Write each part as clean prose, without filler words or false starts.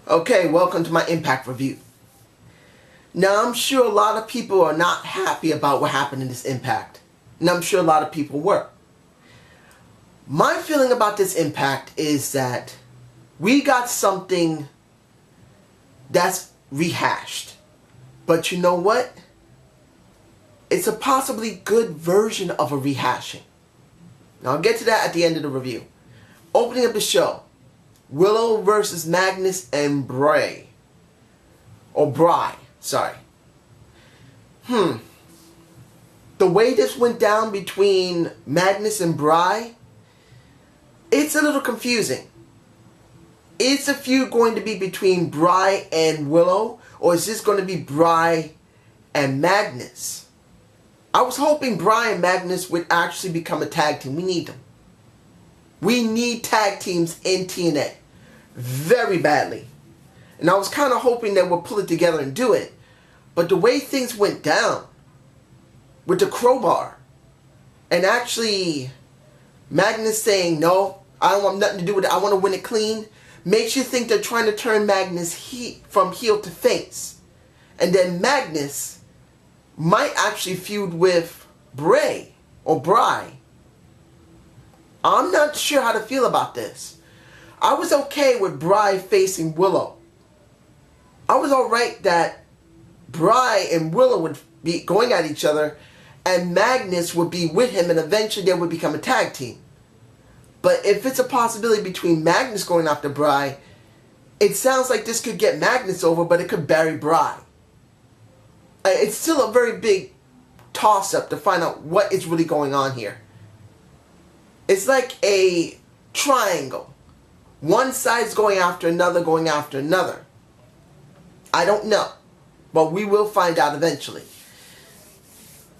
Okay, welcome to my impact review. Now, I'm sure a lot of people are not happy about what happened in this impact. And I'm sure a lot of people were. My feeling about this impact is that we got something that's rehashed. But you know what? It's a possibly good version of a rehashing. Now, I'll get to that at the end of the review. Opening up the show. Willow versus Magnus and Bray. Or Bry, sorry. The way this went down between Magnus and Bry, it's a little confusing. Is the feud going to be between Bry and Willow, or is this going to be Bry and Magnus? I was hoping Bry and Magnus would actually become a tag team. We need them. We need tag teams in TNA very badly. And I was kind of hoping they would pull it together and do it. But the way things went down with the crowbar and actually Magnus saying, no, I don't want nothing to do with it, I want to win it clean, makes you think they're trying to turn Magnus from heel to face. And then Magnus might actually feud with Bray or Bry. I'm not sure how to feel about this. I was okay with Bry facing Willow. I was alright that Bry and Willow would be going at each other and Magnus would be with him and eventually they would become a tag team. But if it's a possibility between Magnus going after Bry, it sounds like this could get Magnus over, but it could bury Bry. It's still a very big toss-up to find out what is really going on here. It's like a triangle. One side's going after another, going after another. I don't know. But we will find out eventually.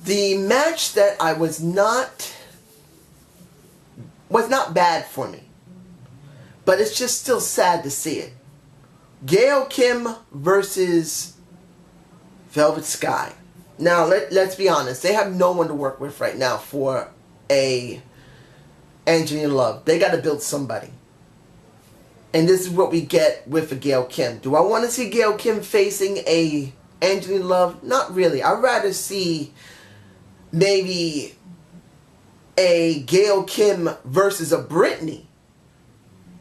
The match that I was not bad for me. But it's just still sad to see it. Gail Kim versus Velvet Sky. Now, let's be honest. They have no one to work with right now for a Angelina Love. They got to build somebody. And this is what we get with a Gail Kim. Do I want to see Gail Kim facing a Angelina Love? Not really. I'd rather see maybe a Gail Kim versus a Brittany.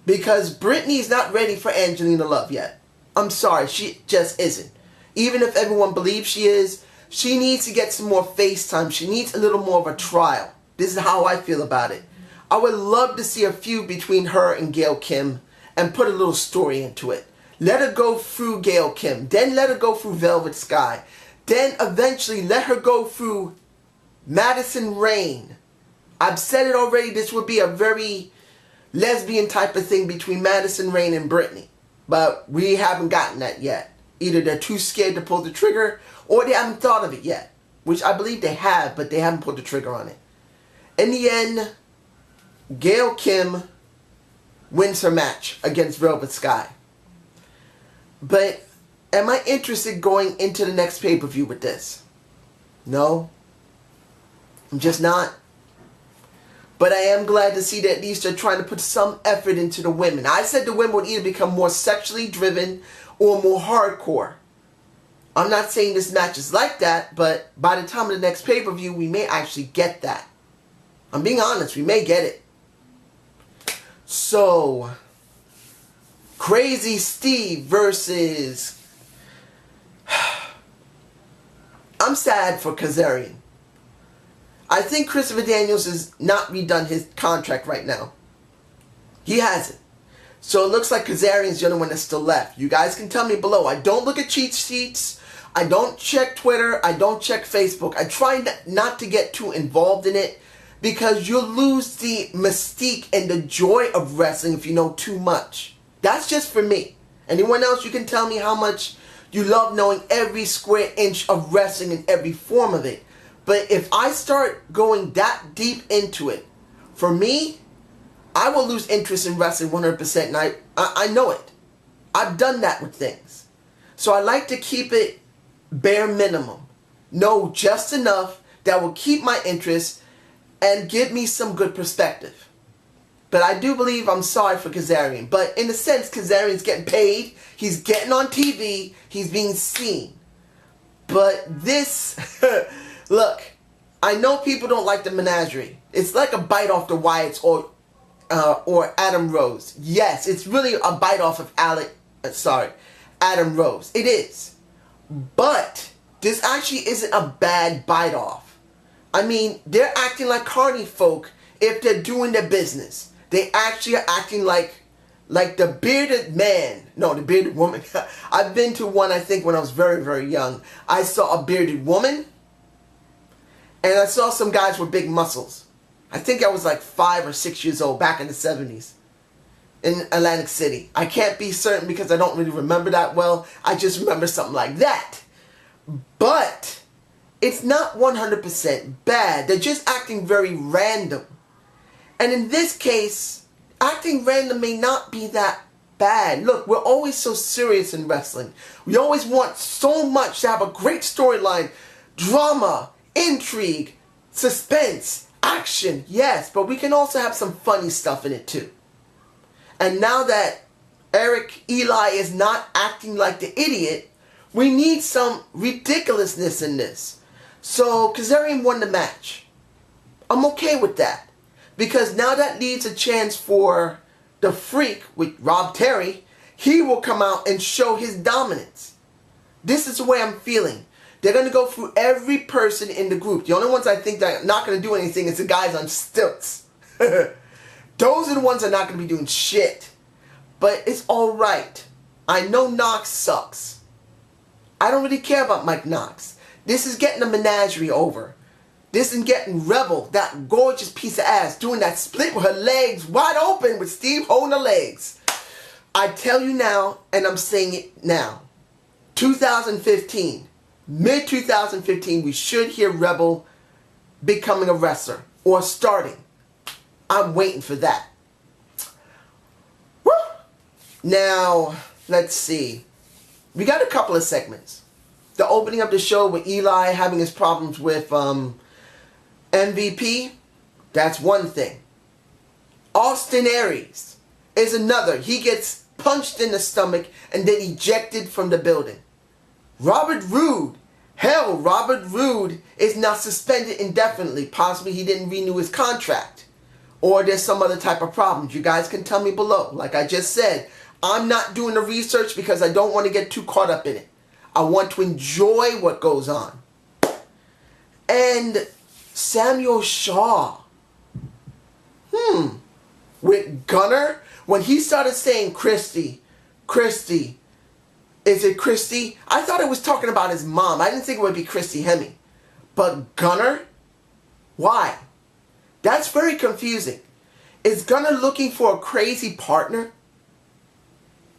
Because Brittany's not ready for Angelina Love yet. I'm sorry, she just isn't. Even if everyone believes she is, she needs to get some more face time. She needs a little more of a trial. This is how I feel about it. I would love to see a feud between her and Gail Kim and put a little story into it. Let her go through Gail Kim. Then let her go through Velvet Sky. Then eventually let her go through Madison Rayne. I've said it already, this would be a very lesbian type of thing between Madison Rayne and Brittany. But we haven't gotten that yet. Either they're too scared to pull the trigger or they haven't thought of it yet. Which I believe they have, but they haven't pulled the trigger on it. In the end, Gail Kim wins her match against Velvet Sky. But am I interested going into the next pay-per-view with this? No. I'm just not. But I am glad to see that at least they're trying to put some effort into the women. I said the women would either become more sexually driven or more hardcore. I'm not saying this match is like that, but by the time of the next pay-per-view, we may actually get that. I'm being honest, we may get it. So, Crazy Steve versus... I'm sad for Kazarian. I think Christopher Daniels has not redone his contract right now. He hasn't. So it looks like Kazarian's the only one that's still left. You guys can tell me below. I don't look at cheat sheets. I don't check Twitter. I don't check Facebook. I try not to get too involved in it, because you'll lose the mystique and the joy of wrestling if you know too much. That's just for me. Anyone else, you can tell me how much you love knowing every square inch of wrestling and every form of it. But if I start going that deep into it, for me, I will lose interest in wrestling 100%. And I know it. I've done that with things. So I like to keep it bare minimum. Know just enough that will keep my interest and give me some good perspective. But I do believe I'm sorry for Kazarian. But in a sense, Kazarian's getting paid. He's getting on TV. He's being seen. But this, look, I know people don't like the menagerie. It's like a bite off the Wyatts or Adam Rose. Yes, it's really a bite off of Adam Rose. It is. But this actually isn't a bad bite off. I mean, they're acting like carny folk if they're doing their business. They actually are acting like the bearded man. No, the bearded woman. I've been to one, I think, when I was very, very young. I saw a bearded woman. And I saw some guys with big muscles. I think I was like 5 or 6 years old back in the 70s. In Atlantic City. I can't be certain because I don't really remember that well. I just remember something like that. But it's not 100% bad. They're just acting very random. And in this case, acting random may not be that bad. Look, we're always so serious in wrestling. We always want so much to have a great storyline, drama, intrigue, suspense, action, yes, but we can also have some funny stuff in it too. And now that Eli is not acting like the idiot, we need some ridiculousness in this. So Kazarian won the match. I'm okay with that. Because now that leaves a chance for the Freak with Rob Terry. He will come out and show his dominance. This is the way I'm feeling. They're going to go through every person in the group. The only ones I think that are not going to do anything is the guys on stilts. Those are the ones that are not going to be doing shit. But it's alright. I know Knox sucks. I don't really care about Mike Knox. This is getting the menagerie over. This is getting Rebel, that gorgeous piece of ass, doing that split with her legs wide open with Steve holding her legs. I tell you now, and I'm saying it now. 2015. Mid-2015, we should hear Rebel becoming a wrestler. Or starting. I'm waiting for that. Woo! Now, let's see. We got a couple of segments. The opening of the show with Eli having his problems with MVP. That's one thing. Austin Aries is another. He gets punched in the stomach and then ejected from the building. Robert Roode. Hell, Robert Roode is now suspended indefinitely. Possibly he didn't renew his contract. Or there's some other type of problems. You guys can tell me below. Like I just said, I'm not doing the research because I don't want to get too caught up in it. I want to enjoy what goes on. And Samuel Shaw. With Gunner, when he started saying Christy, is it Christy? I thought it was talking about his mom. I didn't think it would be Christy Hemme. But Gunner? Why? That's very confusing. Is Gunner looking for a crazy partner?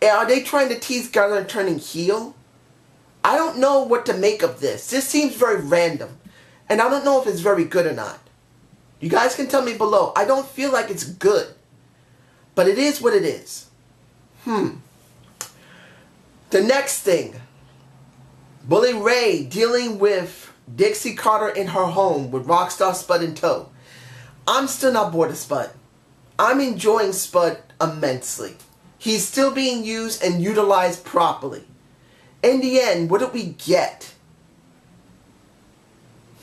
Are they trying to tease Gunner turning heel? I don't know what to make of this. This seems very random. And I don't know if it's very good or not. You guys can tell me below. I don't feel like it's good. But it is what it is. The next thing. Bully Ray dealing with Dixie Carter in her home with Rockstar Spud in tow. I'm still not bored of Spud. I'm enjoying Spud immensely. He's still being used and utilized properly. In the end, what did we get?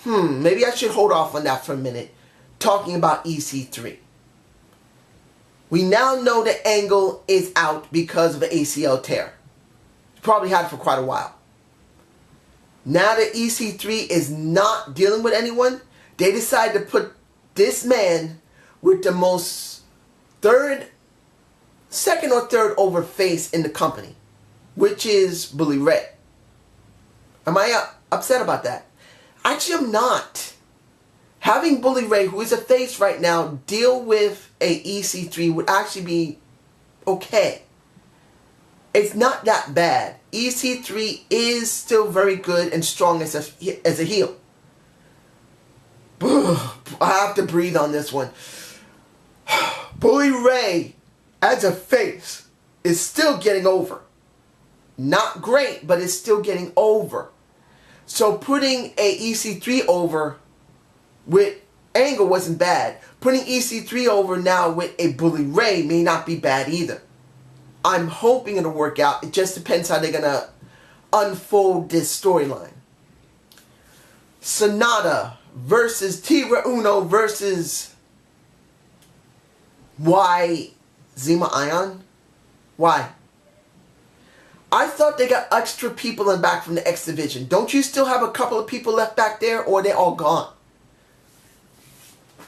Maybe I should hold off on that for a minute. Talking about EC3. We now know that Angle is out because of an ACL tear. Probably had it for quite a while. Now that EC3 is not dealing with anyone, they decided to put this man with the most second or third over face in the company, which is Bully Ray. Am I upset about that? Actually, I'm not. Having Bully Ray, who is a face right now, deal with a EC3 would actually be okay. It's not that bad. EC3 is still very good and strong as a heel. I have to breathe on this one. Bully Ray, as a face, is still getting over. Not great, but it's still getting over. So putting a EC3 over with angle wasn't bad. Putting EC3 over now with a Bully Ray may not be bad either. I'm hoping it'll work out. It just depends how they're going to unfold this storyline. Sonata versus Tira Uno versus Zima Ion? Why? I thought they got extra people in back from the X Division. Don't you still have a couple of people left back there, or are they all gone?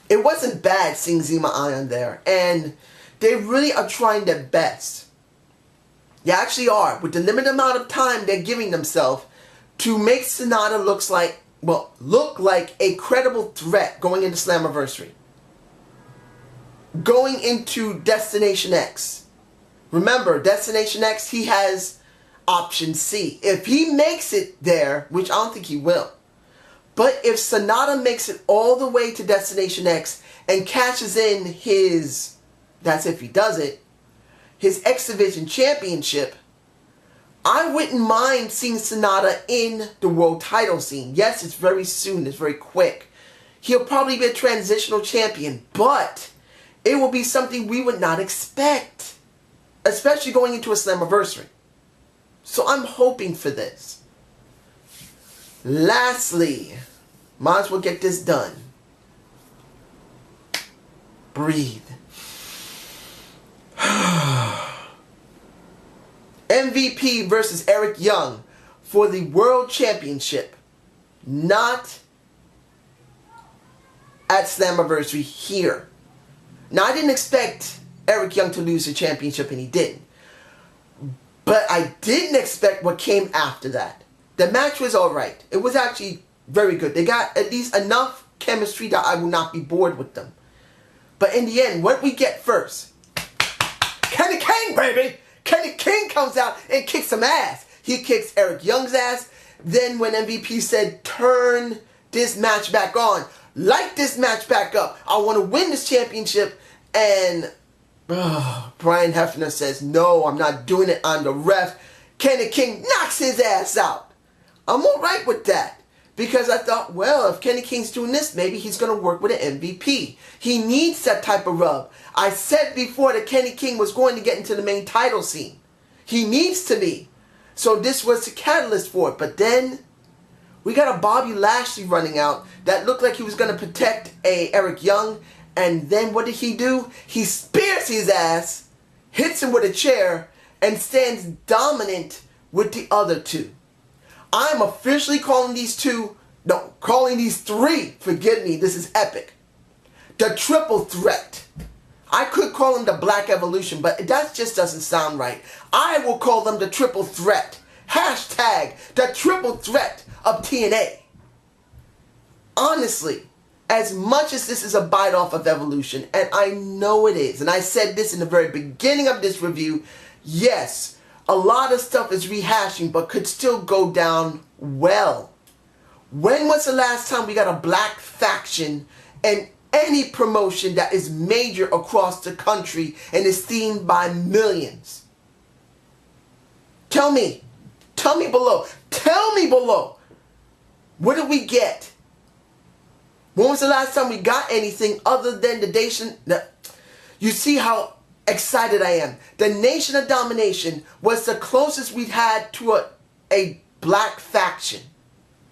It wasn't bad seeing Zima Ion there, and they really are trying their best. They actually are, with the limited amount of time they're giving themselves to make Sonata look like a credible threat going into Slammiversary. Going into Destination X. Remember, Destination X, he has option C. If he makes it there, which I don't think he will, but if Sonata makes it all the way to Destination X and cashes in his, that's if he does it, his X Division Championship, I wouldn't mind seeing Sonata in the world title scene. Yes, it's very soon, it's very quick. He'll probably be a transitional champion, but it will be something we would not expect, especially going into a Slammiversary. So I'm hoping for this. Lastly, might as well get this done. Breathe. MVP versus Eric Young for the World Championship. Not at Slammiversary here. Now, I didn't expect Eric Young to lose the championship, and he didn't. But I didn't expect what came after that. The match was alright. It was actually very good. They got at least enough chemistry that I will not be bored with them. But in the end, what we get first? Kenny King, baby! Kenny King comes out and kicks some ass. He kicks Eric Young's ass. Then when MVP said, turn this match back on, light this match back up, I want to win this championship, and Brian Hefner says, no, I'm not doing it, I'm the ref. Kenny King knocks his ass out. I'm alright with that. Because I thought, well, if Kenny King's doing this, maybe he's going to work with an MVP. He needs that type of rub. I said before that Kenny King was going to get into the main title scene. He needs to be. So this was the catalyst for it. But then we got a Bobby Lashley running out that looked like he was going to protect Eric Young. And then what did he do? He spears his ass, hits him with a chair, and stands dominant with the other two. I'm officially calling these three, forgive me, this is epic, the triple threat. I could call them the Black Evolution, but that just doesn't sound right. I will call them the triple threat. Hashtag the triple threat of TNA. Honestly, as much as this is a bite off of Evolution, and I know it is, and I said this in the very beginning of this review, yes, a lot of stuff is rehashing, but could still go down well. When was the last time we got a black faction in any promotion that is major across the country and is seen by millions? Tell me below. Tell me below. What did we get? When was the last time we got anything other than the Nation? You see how excited I am. The Nation of Domination was the closest we've had to a black faction.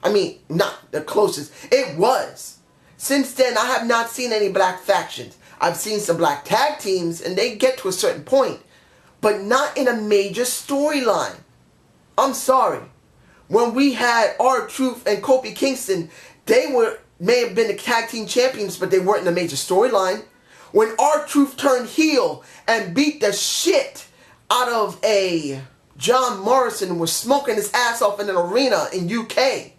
I mean, not the closest. It was. Since then, I have not seen any black factions. I've seen some black tag teams, and they get to a certain point, but not in a major storyline. I'm sorry. When we had R-Truth and Kofi Kingston, they may have been the tag team champions, but they weren't in a major storyline. When R-Truth turned heel and beat the shit out of a John Morrison and was smoking his ass off in an arena in UK,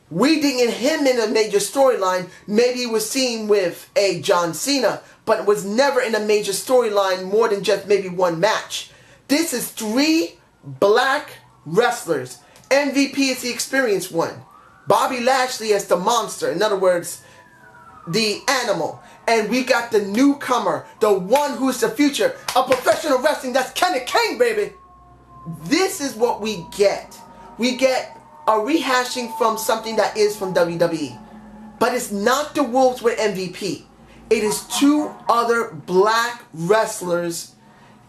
we didn't get him in a major storyline. Maybe he was seen with a John Cena, but it was never in a major storyline more than just maybe one match. This is three black wrestlers. MVP is the experienced one. Bobby Lashley as the monster. In other words, the animal. And we got the newcomer, the one who's the future of professional wrestling. That's Kenny King, baby. This is what we get. We get a rehashing from something that is from WWE. But it's not the Wolves with MVP. It is two other black wrestlers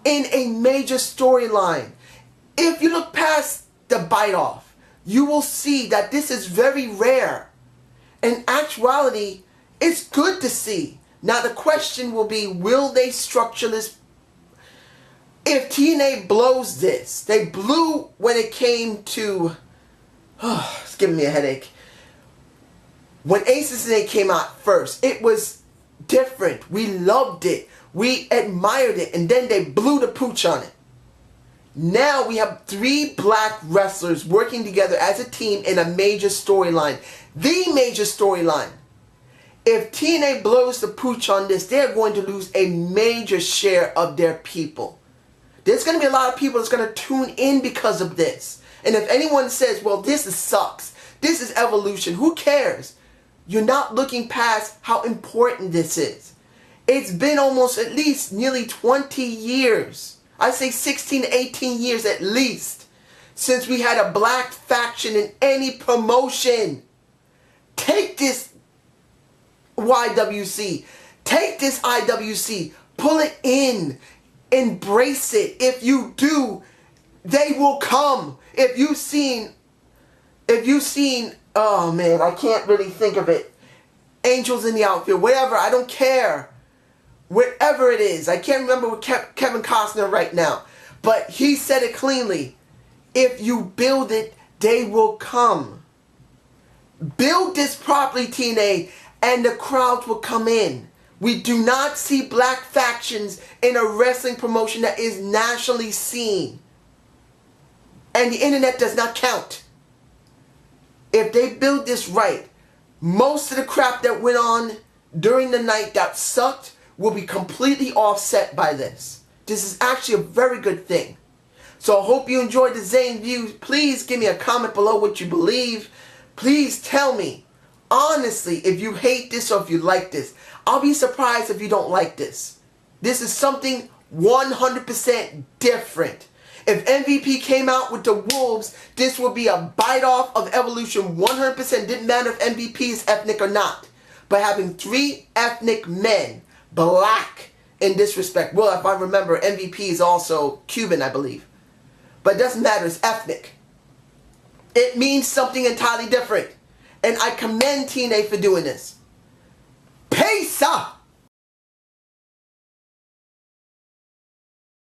in a major storyline. If you look past the bite off, you will see that this is very rare. In actuality, it's good to see. Now the question will be, will they structure this? If TNA blows this, they blew when it came to, it's giving me a headache. When Aces and A came out first, it was different. We loved it. We admired it. And then they blew the pooch on it. Now we have three black wrestlers working together as a team in a major storyline. The major storyline. If TNA blows the pooch on this, they're going to lose a major share of their people. There's going to be a lot of people that's going to tune in because of this. And if anyone says, well, this sucks, this is evolution, who cares? You're not looking past how important this is. It's been almost at least nearly 20 years. I say 16 to 18 years at least since we had a black faction in any promotion. Take this YWC. Take this IWC. Pull it in. Embrace it. If you do, they will come. If you've seen, oh man, I can't really think of it. Angels in the Outfield, whatever, I don't care. Whatever it is, I can't remember what Kevin Costner right now, but he said it cleanly. If you build it, they will come. Build this properly, TNA, and the crowds will come in. We do not see black factions in a wrestling promotion that is nationally seen. And the internet does not count. If they build this right, most of the crap that went on during the night that sucked will be completely offset by this. This is actually a very good thing. So I hope you enjoyed the Zane view. Please give me a comment below what you believe. Please tell me, honestly, if you hate this or if you like this. I'll be surprised if you don't like this. This is something 100% different. If MVP came out with the Wolves, this would be a bite off of Evolution 100%. Didn't matter if MVP is ethnic or not. But having three ethnic men, black in this respect. Well, if I remember, MVP is also Cuban, I believe. But it doesn't matter, it's ethnic. It means something entirely different. And I commend TNA for doing this. Peace out!